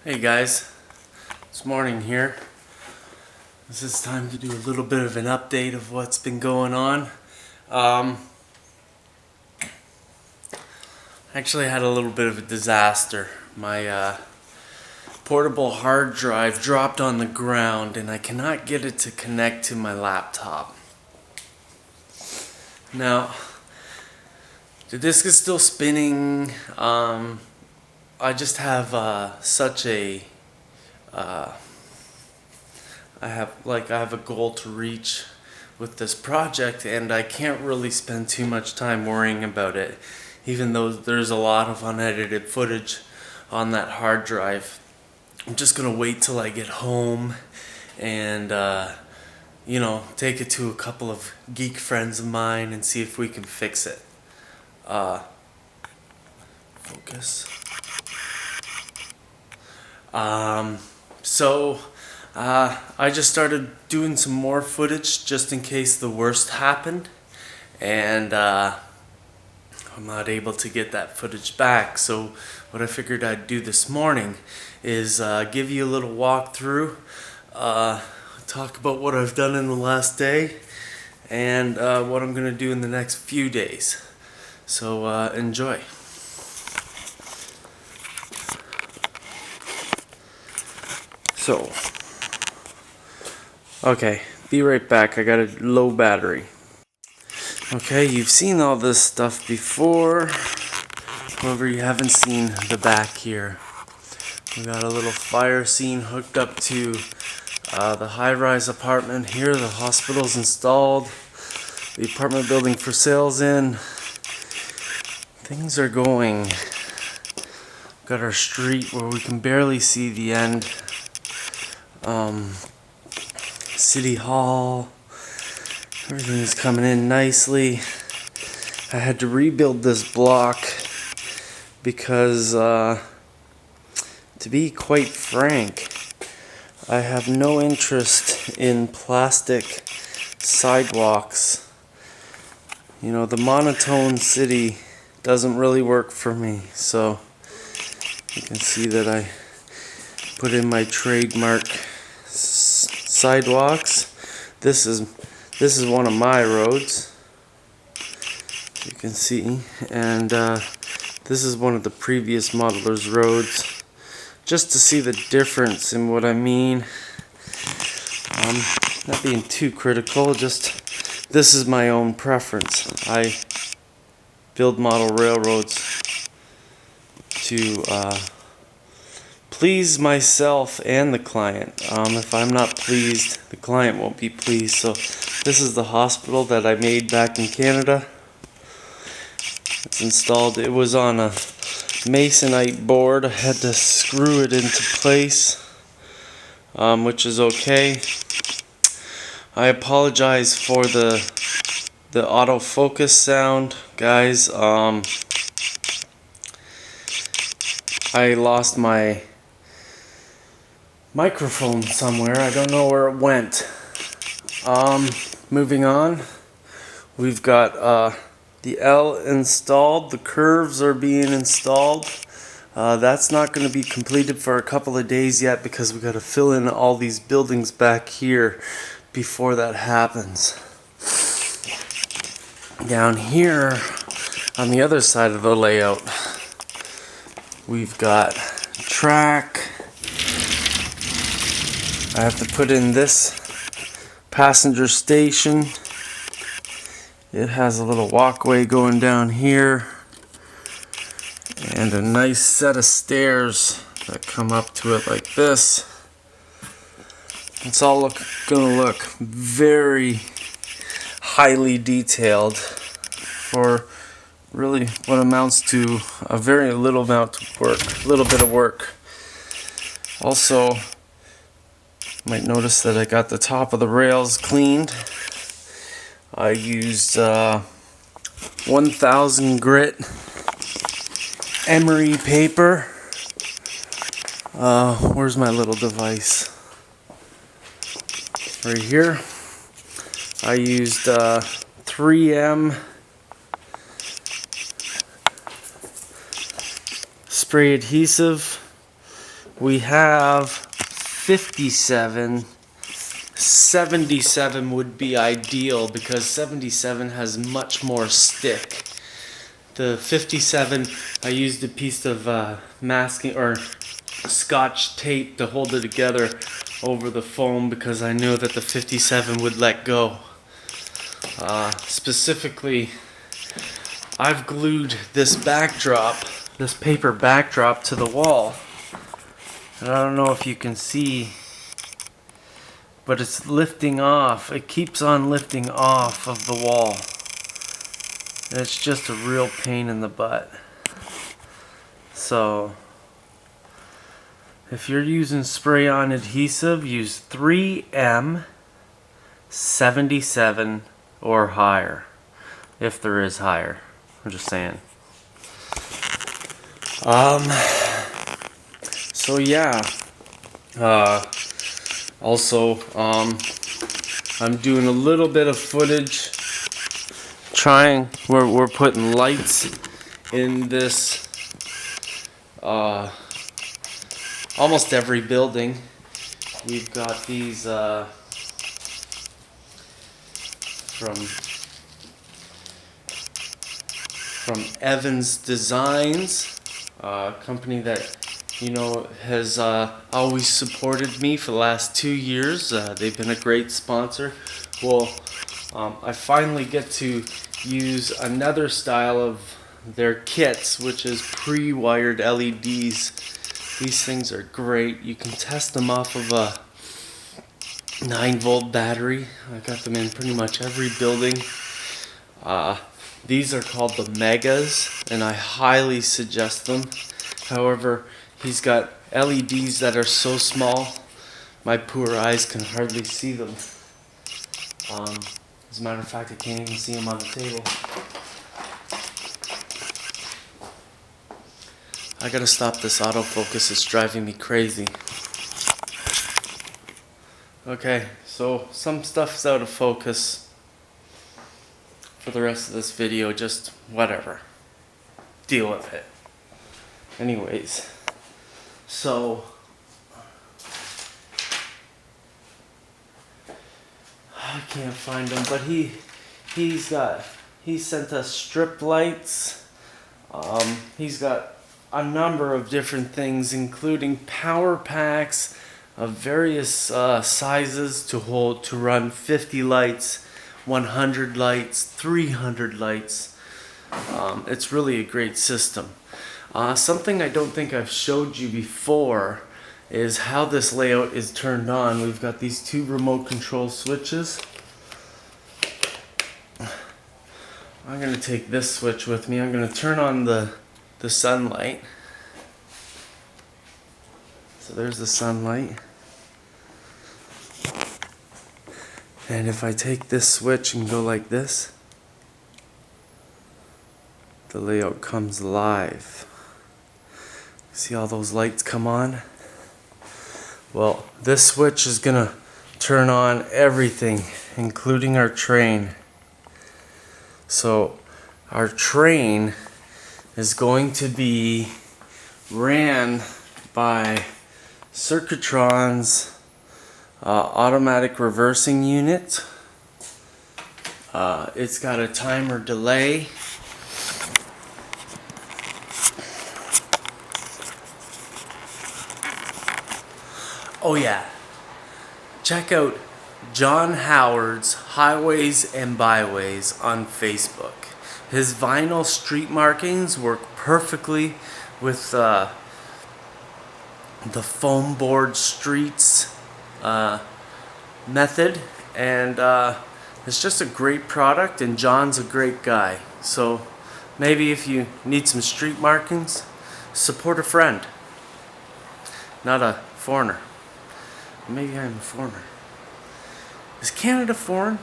Hey guys, it's morning here. This is time to do a little bit of an update of what's been going on. Actually, I had a little bit of a disaster. My portable hard drive dropped on the ground and I cannot get it to connect to my laptop. Now, the disk is still spinning. I just have such a I have a goal to reach with this project, and I can't really spend too much time worrying about it, even though there's a lot of unedited footage on that hard drive. I'm just gonna wait till I get home and take it to a couple of geek friends of mine and see if we can fix it. Focus. I just started doing some more footage just in case the worst happened, and I'm not able to get that footage back. So what I figured I'd do this morning is give you a little walkthrough, talk about what I've done in the last day, and what I'm going to do in the next few days. So enjoy. So, okay, be right back. I got a low battery. Okay, you've seen all this stuff before. However, you haven't seen the back here. We got a little fire scene hooked up to the high-rise apartment here. The hospital's installed. The apartment building for sale's in. Things are going. Got our street where we can barely see the end. City Hall. Everything is coming in nicely. I had to rebuild this block because, to be quite frank, I have no interest in plastic sidewalks. You know, the monotone city doesn't really work for me. So you can see that I put in my trademark sidewalks. This is one of my roads, you can see, and this is one of the previous modelers' roads, just to see the difference in what I mean. Not being too critical, just this is my own preference. I build model railroads to please myself and the client. If I'm not pleased, the client won't be pleased. So this is the hospital that I made back in Canada. It's installed. It was on a masonite board. I had to screw it into place, which is okay. I apologize for the autofocus sound, guys. I lost my microphone somewhere. I don't know where it went. Moving on, we've got the L installed. The curves are being installed. That's not going to be completed for a couple of days yet because we got to fill in all these buildings back here before that happens. Down here on the other side of the layout, we've got track. I have to put in this passenger station. It has a little walkway going down here and a nice set of stairs that come up to it like this. It's all gonna look very highly detailed for really what amounts to a very little amount of work, little bit of work. Also, you might notice that I got the top of the rails cleaned. I used 1000 grit emery paper. Where's my little device? Right here. I used 3M spray adhesive. we have 57. 77 would be ideal because 77 has much more stick. The 57, I used a piece of masking or scotch tape to hold it together over the foam because I knew that the 57 would let go. Specifically, I've glued this backdrop, this paper backdrop, to the wall. And I don't know if you can see, but it's lifting off. It keeps on lifting off of the wall. And it's just a real pain in the butt. So, if you're using spray-on adhesive, use 3M 77 or higher. If there is higher. I'm just saying. So yeah. Also, I'm doing a little bit of footage. We're putting lights in this almost every building. We've got these from Evans Designs, a company that has always supported me for the last 2 years. They've been a great sponsor. Well, I finally get to use another style of their kits, which is pre-wired LEDs. These things are great. You can test them off of a 9-volt battery. I got them in pretty much every building. These are called the Megas, and I highly suggest them. However, he's got LEDs that are so small, my poor eyes can hardly see them. As a matter of fact, I can't even see them on the table. I gotta stop this autofocus, it's driving me crazy. Okay, so some stuff's out of focus. For the rest of this video, just whatever. Deal with it. Anyways, so I can't find him, but he sent us strip lights. He's got a number of different things, including power packs of various sizes to run 50 lights, 100 lights, 300 lights. It's really a great system. Something I don't think I've showed you before is how this layout is turned on. We've got these 2 remote control switches. I'm going to take this switch with me. I'm going to turn on the sunlight. So there's the sunlight. And if I take this switch and go like this, the layout comes live. See all those lights come on? Well, this switch is gonna turn on everything, including our train. So our train is going to be ran by Circuitron's automatic reversing unit. It's got a timer delay. Oh yeah, check out John Howard's Highways and Byways on Facebook. His vinyl street markings work perfectly with the foam board streets method, and it's just a great product, and John's a great guy. So maybe if you need some street markings, support a friend, not a foreigner. Maybe I'm a foreigner. Is Canada foreign?